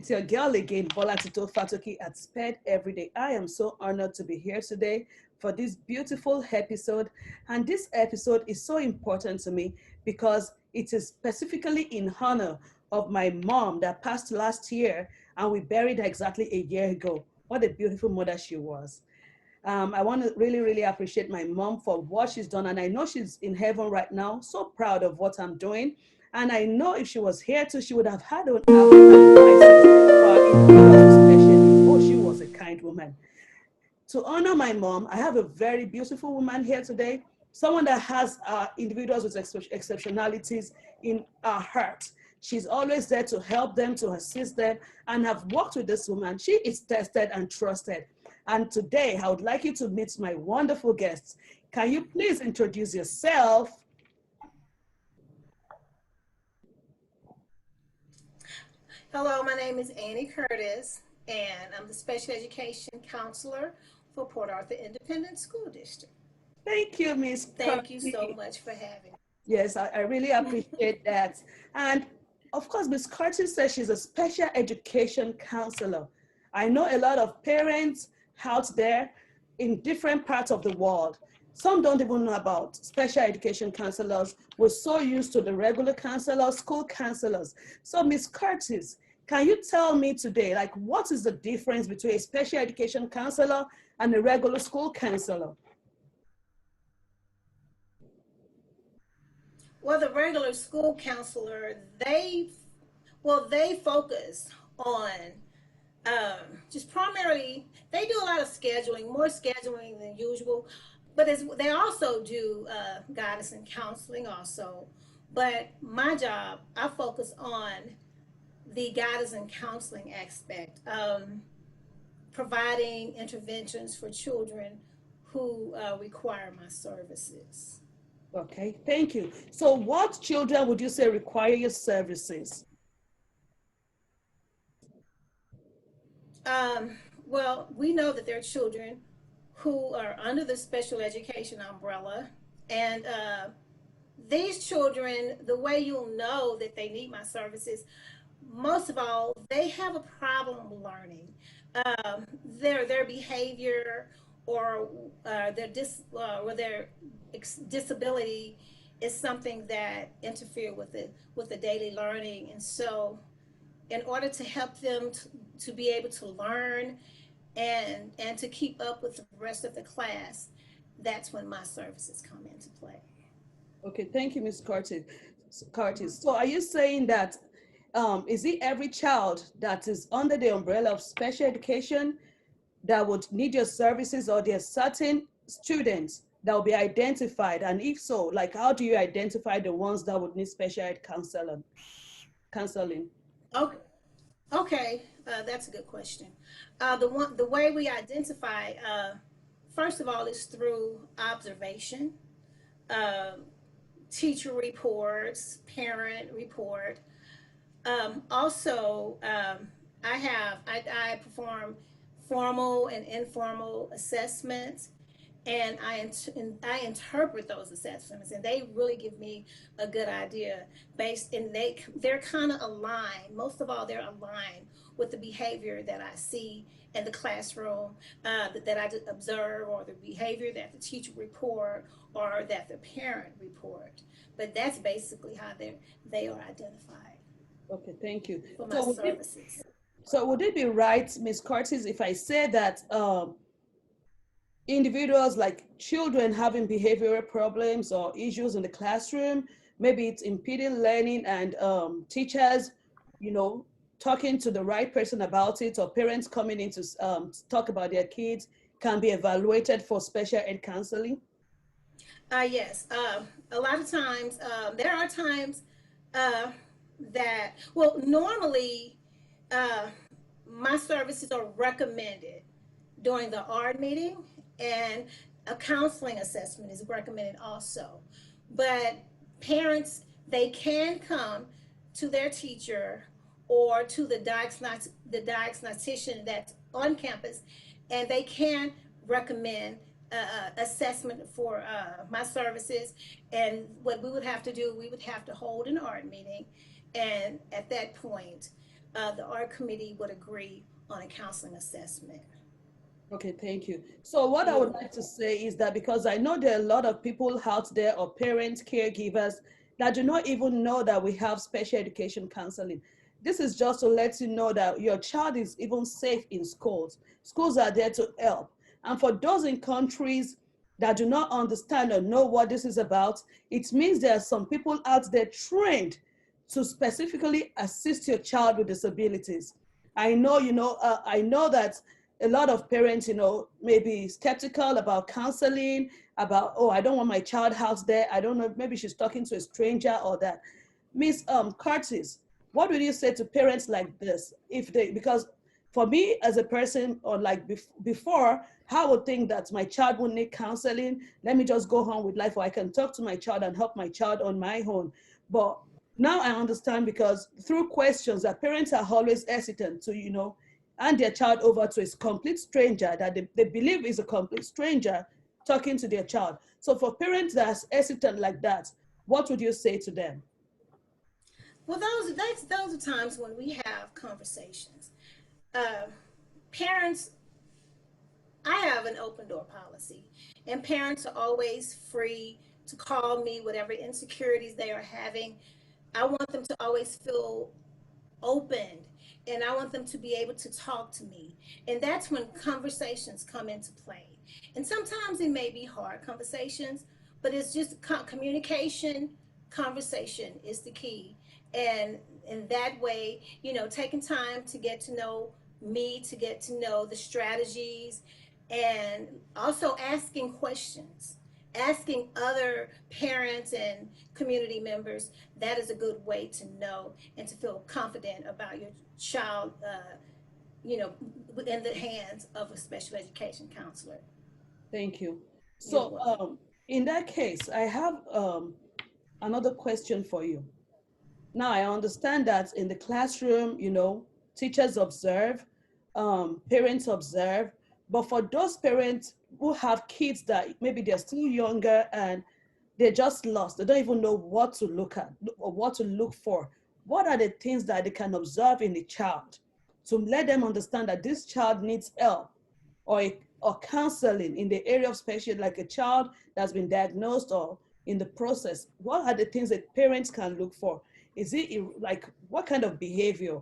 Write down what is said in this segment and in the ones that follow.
It's your girl again, Bola Tito Fatoki at Sped Everyday. I am so honored to be here today for this beautiful episode. And this episode is so important to me because it is specifically in honor of my mom that passed last year, and we buried her exactly a year ago. What a beautiful mother she was. I want to really, really appreciate my mom for what she's done. And I know she's in heaven right now, so proud of what I'm doing. And I know if she was here too, she would have had an advice for individuals with special needs. Oh, she was a kind woman. To honor my mom, I have a very beautiful woman here today, someone that has individuals with exceptionalities in her heart. She's always there to help them, to assist them, and I've worked with this woman. She is tested and trusted. And today, I would like you to meet my wonderful guests. Can you please introduce yourself? Hello, my name is Annie Curtis, and I'm the Special Education Counselor for Port Arthur Independent School District. Thank you, Miss Thank you so Curtis. much for having Yes, I really me. appreciate that. And of course, Miss Curtis says she's a special education counselor. I know a lot of parents out there in different parts of the world. Some don't even know about special education counselors. We're so used to the regular counselors, school counselors. So, Miss Curtis, can you tell me today, like, what is the difference between a special education counselor and a regular school counselor? Well, the regular school counselor, they focus on just primarily, they do a lot of scheduling, more scheduling than usual, but they also do guidance and counseling also. But my job, I focus on the guidance and counseling aspect, providing interventions for children who require my services. Okay, thank you. So what children would you say require your services? Um, well, we know that there are children who are under the special education umbrella, and these children, the way you'll know that they need my services, most of all, they have a problem learning. Their behavior or their disability is something that interfere with the daily learning, and so in order to help them to be able to learn and to keep up with the rest of the class, that's when my services come into play. Okay, thank you, Ms. Curtis. Curtis. So are you saying that is it every child that is under the umbrella of special education that would need your services, or there are certain students that will be identified? And if so, like how do you identify the ones that would need special ed counseling? Okay, okay, that's a good question. The way we identify, first of all, is through observation, um, teacher reports, parent report. Also, I perform formal and informal assessments, and I interpret those assessments, and they really give me a good idea based, and they're kind of aligned. Most of all, they're aligned with the behavior that I see in the classroom, that I observe, or the behavior that the teacher report, or that the parent report. But that's basically how they are identified Okay, thank you. for my So would it, services. so would it be right, Ms. Curtis, if I say that individuals like children having behavioral problems or issues in the classroom, maybe it's impeding learning, and teachers, you know, talking to the right person about it, or parents coming in to talk about their kids, can be evaluated for special ed counseling? Yes, a lot of times, there are times uh, well, normally uh, my services are recommended during the ARD meeting, and a counseling assessment is recommended also. But parents, they can come to their teacher or to the diagnostician that's on campus, and they can recommend assessment for my services. And what we would have to do, we would have to hold an ARD meeting, and at that point, the art committee would agree on a counseling assessment. Okay, thank you. So what I You're would like to say is that because I know there are a lot of people out there or parents, caregivers that do not even know that we have special education counseling. This is just to let you know that your child is even safe in schools. Schools are there to help. And for those in countries that do not understand or know what this is about, it means there are some people out there trained to specifically assist your child with disabilities. I know that a lot of parents, may be skeptical about counseling, about, oh, I don't want my child out there. I don't know, maybe she's talking to a stranger or that. Miss Curtis, what would you say to parents like this? If they, because for me as a person, or like before, I would think that my child would need counseling. Let me just go on with life, or I can talk to my child and help my child on my own. But now I understand because through questions that parents are always hesitant to, hand their child over to a complete stranger that they believe is a complete stranger talking to their child. So for parents that's hesitant like that, what would you say to them? Well, those are times when we have conversations. Uh, Parents, I have an open door policy, and parents are always free to call me whatever insecurities they are having. I want them to always feel opened, and I want them to be able to talk to me. And that's when conversations come into play. And sometimes it may be hard conversations, but it's just communication. Conversation is the key. And in that way, taking time to get to know me, to get to know the strategies, and also asking questions, asking other parents and community members. That is a good way to know and to feel confident about your child, you know, in the hands of a special education counselor. Thank you. You're So, welcome. in that case, I have another question for you. Now, I understand that in the classroom, teachers observe, parents observe, but for those parents who have kids that maybe they're still younger and they're just lost, they don't even know what to look at or what to look for. What are the things that they can observe in the child to let them understand that this child needs help or counseling in the area of special, like a child that's been diagnosed or in the process? What are the things that parents can look for? Is it like what kind of behavior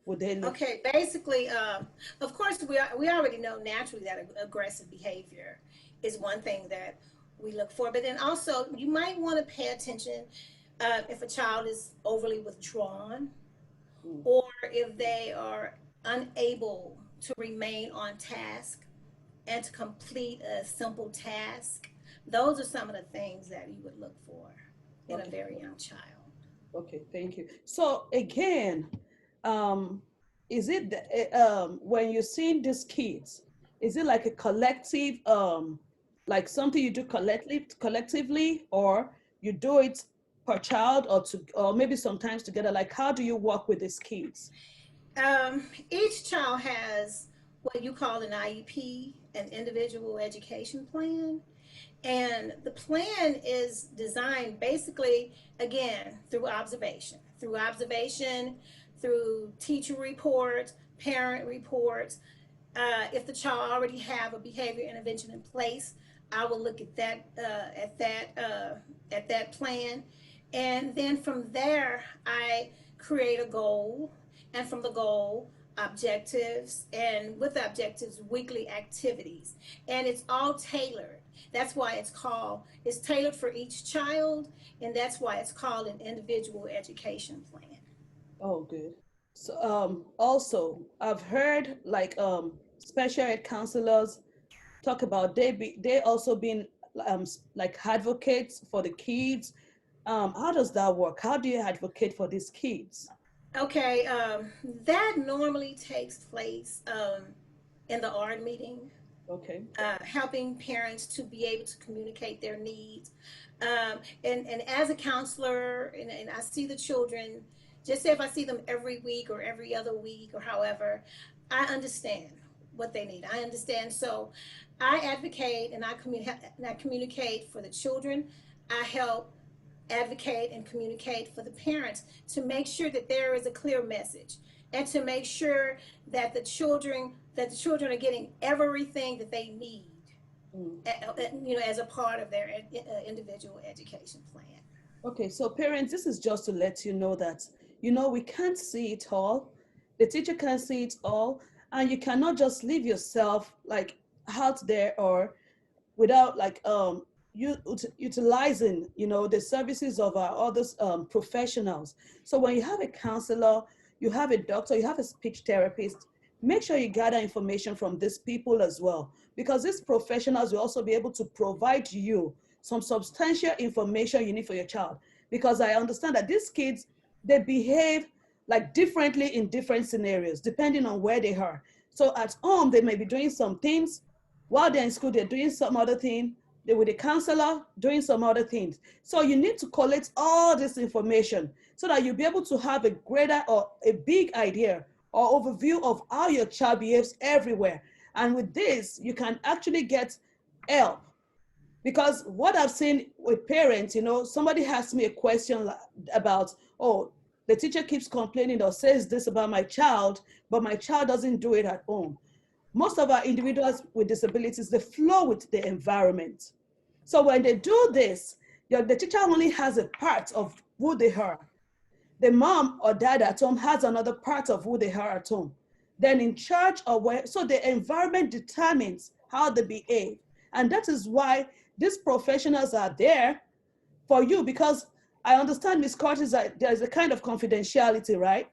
would they look for? Okay, basically, of course, we already know naturally that aggressive behavior is one thing that we look for, but then also you might want to pay attention if a child is overly withdrawn, Mm, or if they are unable to remain on task and to complete a simple task. Those are some of the things that you would look for in a okay, very young child. okay, thank you. So again, um, is it when you're seeing these kids, is it like a collective, like something you do collectively, or you do it per child, or maybe sometimes together? Like, how do you work with these kids? Each child has what you call an IEP, an individual education plan. And the plan is designed basically, again, through observation, through teacher reports, parent reports. If the child already have a behavior intervention in place, I will look at that plan, and then from there I create a goal, and from the goal objectives, and with objectives weekly activities, and it's all tailored. That's why it's tailored for each child, and that's why it's called an individual education plan. Oh, good. So, also, I've heard like special ed counselors talk about they also been like advocates for the kids. How does that work? How do you advocate for these kids? Okay, that normally takes place in the art meeting, Okay. helping parents to be able to communicate their needs. And as a counselor, and I see the children, just say if I see them every week or every other week or however, I understand what they need. I understand. So I advocate, and I communicate for the children. I help advocate and communicate for the parents to make sure that there is a clear message. and to make sure that the children are getting everything that they need, Mm. as a part of their individual education plan. Okay, so parents, this is just to let you know that, we can't see it all. The teacher can't see it all. And you cannot just leave yourself like out there or without like utilizing the services of our other professionals. So when you have a counselor, you have a doctor, you have a speech therapist, make sure you gather information from these people as well, because these professionals will also be able to provide you some substantial information you need for your child. Because I understand that these kids, they behave like differently in different scenarios depending on where they are. So at home they may be doing some things, while they're in school, they're doing some other thing. They're with a counselor doing some other things. So you need to collect all this information so that you'll be able to have a greater or a big idea or overview of how your child behaves everywhere. And with this, you can actually get help. Because what I've seen with parents, somebody asked me a question about, oh, the teacher keeps complaining or says this about my child, but my child doesn't do it at home. Most of our individuals with disabilities, they flow with the environment. So when they do this, the teacher only has a part of who they are. The mom or dad at home has another part of who they are at home. Then in church or where, so the environment determines how they behave. And that is why these professionals are there for you, because I understand, Miss Curtis, that there's a kind of confidentiality, right?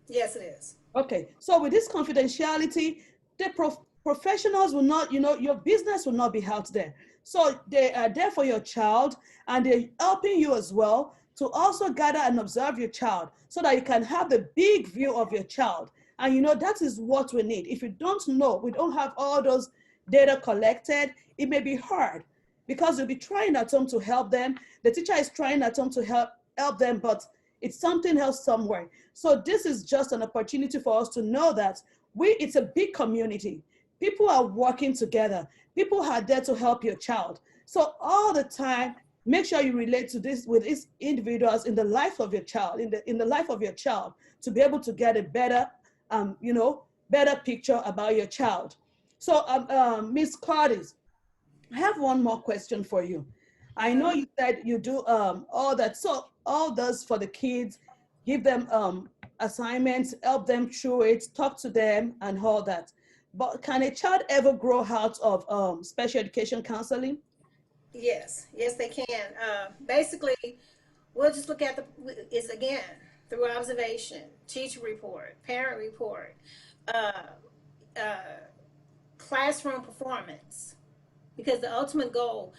Yes, it is. Okay, so with this confidentiality, the professionals will not, your business will not be out there. So they are there for your child, and they're helping you as well to also gather and observe your child so that you can have the big view of your child. And that is what we need. If you don't know, we don't have all those data collected, it may be hard because you'll be trying at home to help them. The teacher is trying at home to help them, but it's something else somewhere. So this is just an opportunity for us to know that it's a big community. People are working together. People are there to help your child. So all the time, make sure you relate to this with these individuals in the life of your child, in the life of your child, to be able to get a better, better picture about your child. So, Miss Curtis, I have one more question for you. I know Uh-huh. you said you do all that. So all those for the kids, give them assignments, help them through it, talk to them, and all that. But can a child ever grow out of special education counseling? Yes, yes, they can. Basically, we'll just look at is again through observation, teacher report, parent report, uh, uh, classroom performance. Because the ultimate goal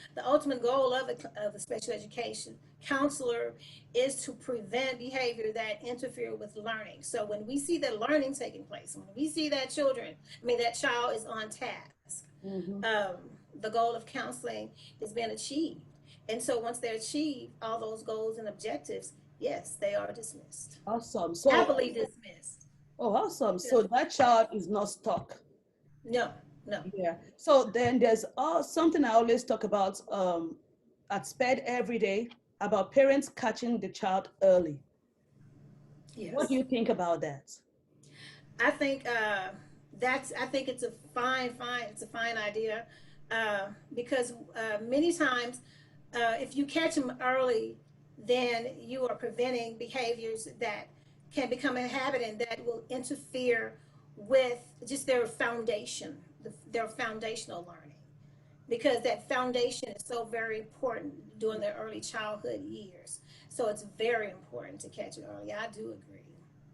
of a special education counselor is to prevent behavior that interfere with learning. So when we see that learning taking place, when we see that child is on task, Mm-hmm. um, the goal of counseling is being achieved. And so once they're achieved, all those goals and objectives, yes, they are dismissed. Awesome. Happily dismissed. Oh, awesome. So that child is not stuck. No, no. Yeah. So then there's something I always talk about at SPED every day about parents catching the child early. What do Yes. you think about that? I think I think it's a it's a fine idea, because many times, if you catch them early, then you are preventing behaviors that can become a habit and that will interfere with just their foundation, their foundational learning, because that foundation is so very important during their early childhood years. So it's very important to catch it early. I do agree.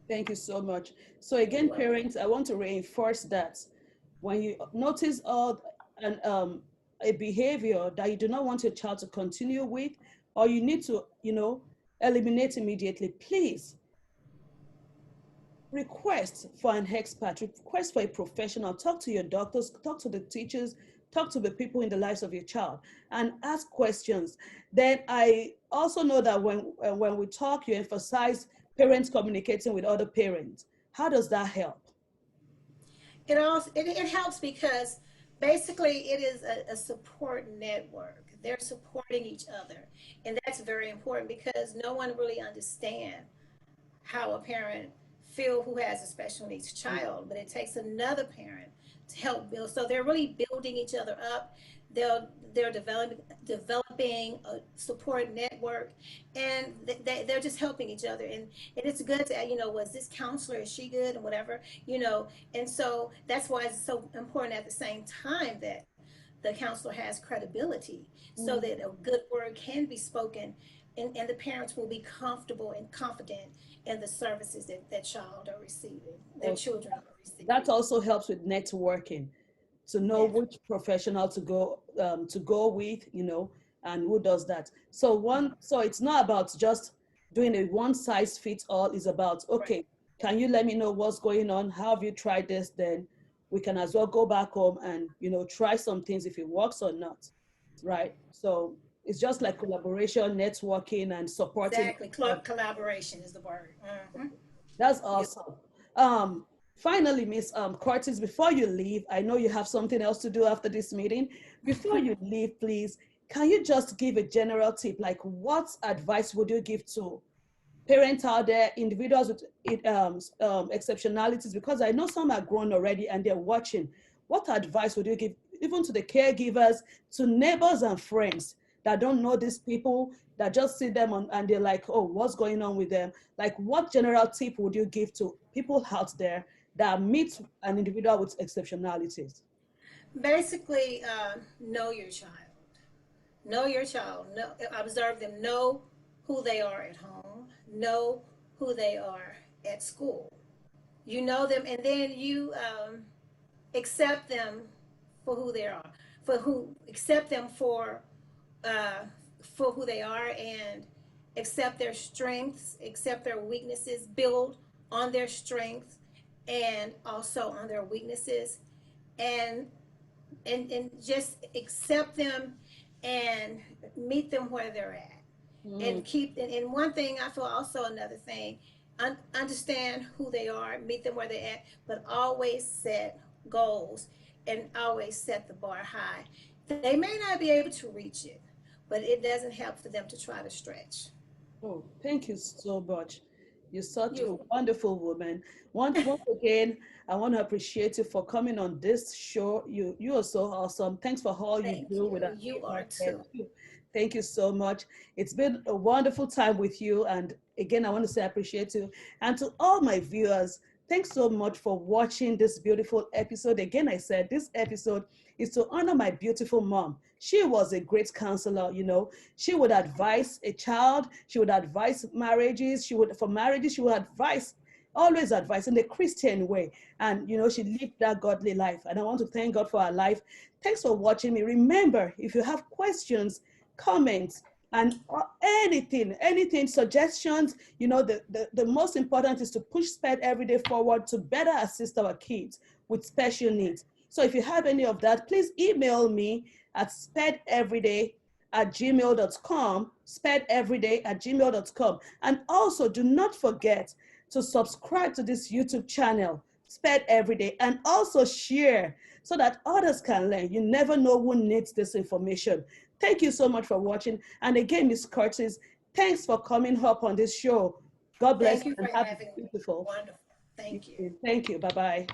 Thank you so much. So You're again, welcome. parents, I want to reinforce that when you notice an a behavior that you do not want your child to continue with, or you need to, eliminate immediately, please request for an expert, request for a professional, talk to your doctors, talk to the teachers, talk to the people in the lives of your child, and ask questions. Then I also know that when we talk, you emphasize parents communicating with other parents. How does that help? It helps because basically it is a support network. They're supporting each other, and that's very important because no one really understands how a parent feel who has a special needs child, but it takes another parent to help build. So they're really building each other up. They're developing a support network, and they're just helping each other. And it's good to, was this counselor, is she good, and whatever, And so that's why it's so important at the same time that the counselor has credibility, so Mm. that a good word can be spoken, and the parents will be comfortable and confident in the services that that child are receiving, their Oh, children are that receiving. also helps with networking, to know Yes. which professional to go with, and who does that. So it's not about just doing a one size fits all. It's about, Right. okay, can you let me know what's going on? How have you tried this? Then we can as well go back home and try some things if it works or not, right? So it's just like collaboration, networking, and supporting. Exactly. Collaboration is the word. Mm-hmm. That's You, awesome. Um, Finally, Miss Curtis, before you leave, I know you have something else to do after this meeting. Before you leave, please, can you just give a general tip? Like, what advice would you give to parents out there, individuals with exceptionalities? Because I know some are grown already and they're watching. What advice would you give, even to the caregivers, to neighbors and friends that don't know these people, that just see them on, and they're like, oh, what's going on with them? Like, what general tip would you give to people out there that meet an individual with exceptionalities? basically, know your child. Know your child. Know, observe them. Know who they are at home. Know who they are at school. You know them, and then you accept them for who they are, for who accept them uh, for who they are, and accept their strengths, accept their weaknesses, build on their strengths and also on their weaknesses, and and just accept them and meet them where they're at, Mm. and keep, and one thing I feel also, another thing, understand who they are, meet them where they're at, but always set goals and always set the bar high. They may not be able to reach it, but it doesn't help for them to try to stretch. Oh, thank you so much. You're such a You wonderful woman. Once again, I want to appreciate you for coming on this show. You are so awesome. Thanks for all you thank do you. with our You are neighbors here too. too. Thank you so much. It's been a wonderful time with you. And again, I want to say I appreciate you. And to all my viewers, thanks so much for watching this beautiful episode. Again, I said this episode is to honor my beautiful mom. She was a great counselor. She would advise a child, she would advise marriages, for marriages, she would advise, always advise in the Christian way. And she lived that godly life. And I want to thank God for her life. Thanks for watching me. Remember, if you have questions, comments, and anything, suggestions, the most important is to push SPED every day forward to better assist our kids with special needs. So if you have any of that, please email me at spedeveryday@gmail.com, spedeveryday@gmail.com. And also, do not forget to subscribe to this YouTube channel, Sped Everyday, and also share so that others can learn. You never know who needs this information. Thank you so much for watching. And again, Miss Curtis, thanks for coming up on this show. God bless Thank you you for and have a having me. beautiful. Wonderful. Thank you. Thank you. Bye bye.